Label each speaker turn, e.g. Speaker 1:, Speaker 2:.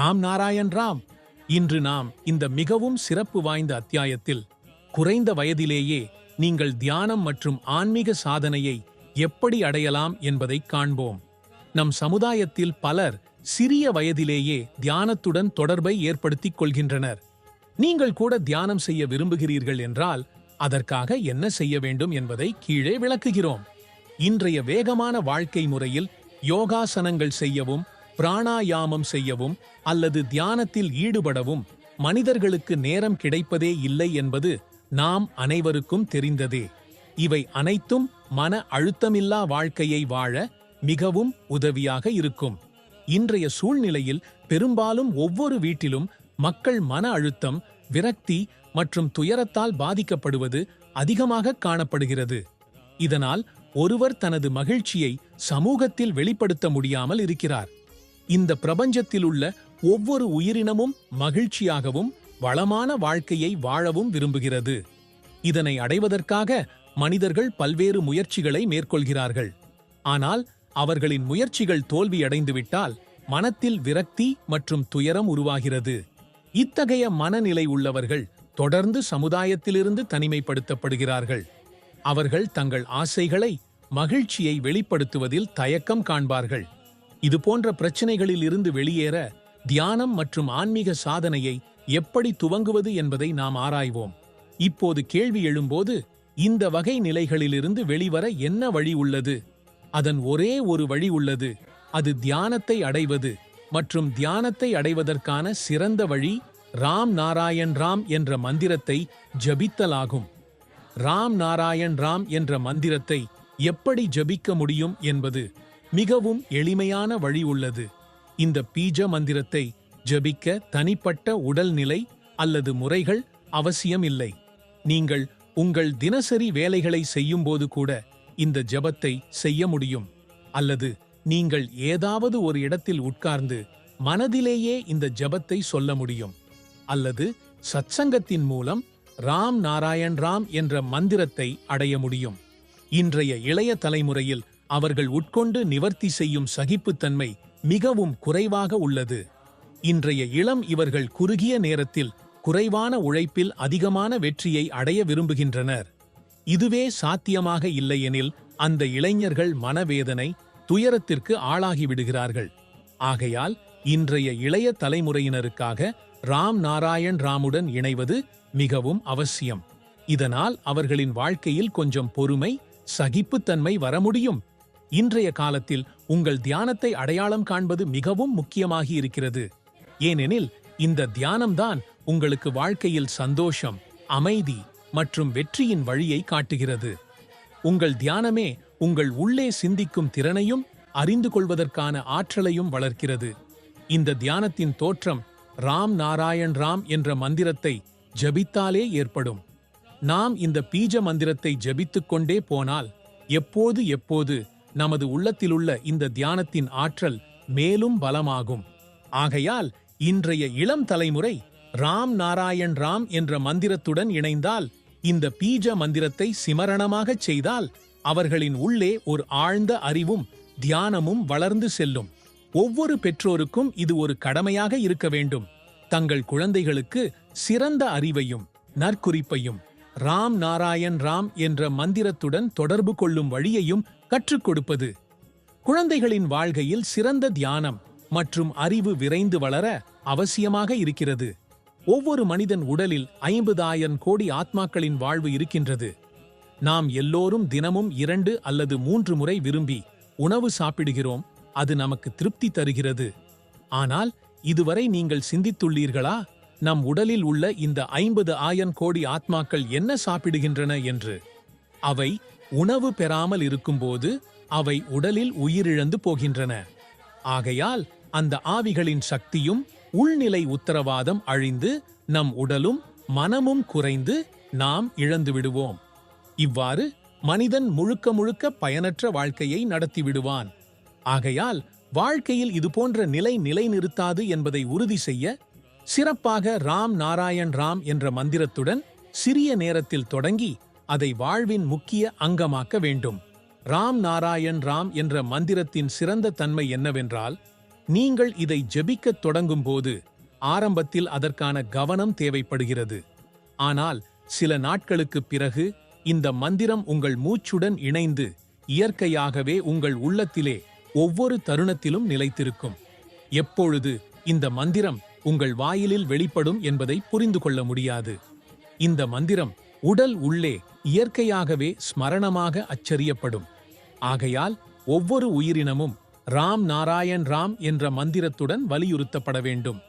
Speaker 1: ராம் நாராயண் ராம். இன்று நாம் இந்த மிகவும் சிறப்பு வாய்ந்த அத்தியாயத்தில் குறைந்த வயதிலேயே நீங்கள் தியானம் மற்றும் ஆன்மீக சாதனையை எப்படி அடையலாம் என்பதை காண்போம். நம் சமுதாயத்தில் பலர் சிறிய வயதிலேயே தியானத்துடன் தொடர்பை ஏற்படுத்திக் கொள்கின்றனர். நீங்கள் கூட தியானம் செய்ய விரும்புகிறீர்கள் என்றால் அதற்காக என்ன செய்ய வேண்டும் என்பதை கீழே விளக்குகிறோம். இன்றைய வேகமான வாழ்க்கை முறையில் யோகாசனங்கள் செய்யவும், பிராணாயாமம் செய்யவும் அல்லது தியானத்தில் ஈடுபடவும் மனிதர்களுக்கு நேரம் கிடைப்பதே இல்லை என்பது நாம் அனைவருக்கும் தெரிந்ததே. இவை அனைத்தும் மன அழுத்தமில்லா வாழ்க்கையை வாழ மிகவும் உதவியாக இருக்கும். இன்றைய சூழ்நிலையில் பெரும்பாலும் ஒவ்வொரு வீட்டிலும் மக்கள் மன அழுத்தம், விரக்தி மற்றும் துயரத்தால் பாதிக்கப்படுவது அதிகமாக காணப்படுகிறது. இதனால் ஒருவர் தனது மகிழ்ச்சியை சமூகத்தில் வெளிப்படுத்த முடியாமல் இருக்கிறார். இந்த பிரபஞ்சத்தில் உள்ள ஒவ்வொரு உயிரினமும் மகிழ்ச்சியாகவும் வளமான வாழ்க்கையை வாழவும் விரும்புகிறது. இதனை அடைவதற்காக மனிதர்கள் பல்வேறு முயற்சிகளை மேற்கொள்கிறார்கள். ஆனால் அவர்களின் முயற்சிகள் தோல்வியடைந்துவிட்டால் மனத்தில் விரக்தி மற்றும் துயரம் உருவாகிறது. இத்தகைய மனநிலை உள்ளவர்கள் தொடர்ந்து சமுதாயத்திலிருந்து தனிமைப்படுத்தப்படுகிறார்கள். அவர்கள் தங்கள் ஆசைகளை, மகிழ்ச்சியை வெளிப்படுத்துவதில் தயக்கம் காண்பார்கள். இதுபோன்ற பிரச்சனைகளில் இருந்து வெளியேற தியானம் மற்றும் ஆன்மீக சாதனையை எப்படி துவங்குவது என்பதை நாம் ஆராய்வோம். இப்போது கேள்வி எழும்போது, இந்த வகை நிலைகளிலிருந்து வெளிவர என்ன வழி உள்ளது? அதன் ஒரே ஒரு வழி உள்ளது. அது தியானத்தை அடைவது. மற்றும் தியானத்தை அடைவதற்கான சிறந்த வழி ராம் நாராயண் ராம் என்ற மந்திரத்தை ஜபித்தலாகும். ராம் நாராயண் ராம் என்ற மந்திரத்தை எப்படி ஜபிக்க முடியும் என்பது மிகவும் எளிமையான வழி உள்ளது. இந்த பீஜ மந்திரத்தை ஜபிக்க தனிப்பட்ட உடல்நிலை அல்லது முறைகள் அவசியம் இல்லை. நீங்கள் உங்கள் தினசரி வேலைகளை செய்யும்போது கூட இந்த ஜபத்தை செய்ய முடியும். அல்லது நீங்கள் ஏதாவது ஒரு இடத்தில் உட்கார்ந்து மனதிலேயே இந்த ஜபத்தை சொல்ல முடியும். அல்லது சத்சங்கத்தின் மூலம் ராம் நாராயண் ராம் என்ற மந்திரத்தை அடைய முடியும். இன்றைய இளைய தலைமுறையில் அவர்கள் உட்கொண்டு நிவர்த்தி செய்யும் சகிப்புத்தன்மை மிகவும் குறைவாக உள்ளது. இன்றைய இளம் இவர்கள் குறுகிய நேரத்தில் குறைவான உழைப்பில் அதிகமான வெற்றியை அடைய விரும்புகின்றனர். இதுவே சாத்தியமாக இல்லையெனில் அந்த இளைஞர்கள் மனவேதனை, துயரத்திற்கு ஆளாகிவிடுகிறார்கள். ஆகையால் இன்றைய இளைய தலைமுறையினருக்காக ராம் நாராயண் ராமுடன் இணைவது மிகவும் அவசியம். இதனால் அவர்களின் வாழ்க்கையில் கொஞ்சம் பொறுமை, சகிப்புத்தன்மை வர முடியும். இன்றைய காலத்தில் உங்கள் தியானத்தை அடையாளம் காண்பது மிகவும் முக்கியமாகி இருக்கிறது. ஏனெனில் இந்த தியானம்தான் உங்களுக்கு வாழ்க்கையில் சந்தோஷம், அமைதி மற்றும் வெற்றியின் வழியை காட்டுகிறது. உங்கள் தியானமே உங்கள் உள்ளே சிந்திக்கும் திறனையும் அறிந்து கொள்வதற்கான ஆற்றலையும் வளர்க்கிறது. இந்த தியானத்தின் தோற்றம் ராம் நாராயண் ராம் என்ற மந்திரத்தை ஜபித்தாலே ஏற்படும். நாம் இந்த பீஜ மந்திரத்தை ஜபித்துக் கொண்டே போனால் எப்போது நமது உள்ளத்திலுள்ள இந்த தியானத்தின் ஆற்றல் மேலும் பலமாகும். ஆகையால் இன்றைய இளம் தலைமுறை ராம் நாராயண் ராம் என்ற மந்திரத்துடன் இணைந்தால், இந்த பீஜ மந்திரத்தை சிமரணமாகச் செய்தால் அவர்களின் உள்ளே ஒரு ஆழ்ந்த அறிவும் தியானமும் வளர்ந்து செல்லும். ஒவ்வொரு பெற்றோருக்கும் இது ஒரு கடமையாக இருக்க வேண்டும். தங்கள் குழந்தைகளுக்கு சிறந்த அறிவையும் நற்குறிப்பையும் ராம் நாராயண் ராம் என்ற மந்திரத்துடன் தொடர்பு கொள்ளும் வழியையும் கற்றுக் கொடுப்பது. குழந்தைகளின் வாழ்க்கையில் சிறந்த தியானம் மற்றும் அறிவு விரைந்து வளர அவசியமாக இருக்கிறது. ஒவ்வொரு மனிதன் உடலில் 50,000 கோடி ஆத்மாக்களின் வாழ்வு இருக்கின்றது. நாம் எல்லோரும் தினமும் 2 அல்லது 3 முறை விரும்பி உணவு சாப்பிடுகிறோம். அது நமக்கு திருப்தி தருகிறது. ஆனால் இதுவரை நீங்கள் சிந்தித்துள்ளீர்களா, நம் உடலில் உள்ள இந்த 50,000 கோடி ஆத்மாக்கள் என்ன சாப்பிடுகின்றன என்று? அவை உணவு பெறாமல் இருக்கும்போது அவை உடலில் உயிரிழந்து போகின்றன. ஆகையால் அந்த ஆவிகளின் சக்தியும் உள்நிலை உத்தரவாதம் அழிந்து நம் உடலும் மனமும் குறைந்து நாம் இழந்து விடுவோம். இவ்வாறு மனிதன் முழுக்க முழுக்க பயனற்ற வாழ்க்கையை நடத்திவிடுவான். ஆகையால் வாழ்க்கையில் இதுபோன்ற நிலைநிறுத்தாது என்பதை உறுதி செய்ய சிறப்பாக ராம் நாராயண் ராம் என்ற மந்திரத்துடன் சிறிய நேரத்தில் தொடங்கி அதை வாழ்வின் முக்கிய அங்கமாக்க வேண்டும். ராம் நாராயண் ராம் என்ற மந்திரத்தின் சிறந்த தன்மை என்னவென்றால், நீங்கள் இதை ஜெபிக்கத் தொடங்கும்போது ஆரம்பத்தில் அதற்கான கவனம் தேவைப்படுகிறது. ஆனால் சில நாட்களுக்குப் பிறகு இந்த மந்திரம் உங்கள் மூச்சுடன் இணைந்து இயற்கையாகவே உங்கள் உள்ளத்திலே ஒவ்வொரு தருணத்திலும் நிலைத்திருக்கும். எப்பொழுது இந்த மந்திரம் உங்கள் வாயிலில் வெளிப்படும் என்பதை புரிந்து கொள்ள முடியாது. இந்த மந்திரம் உடல் உள்ளே இயற்கையாகவே ஸ்மரணமாக அச்சரியப்படும். ஆகையால் ஒவ்வொரு உயிரினமும் ராம் நாராயண் ராம் என்ற மந்திரத்துடன் வலியுறுத்தப்பட வேண்டும்.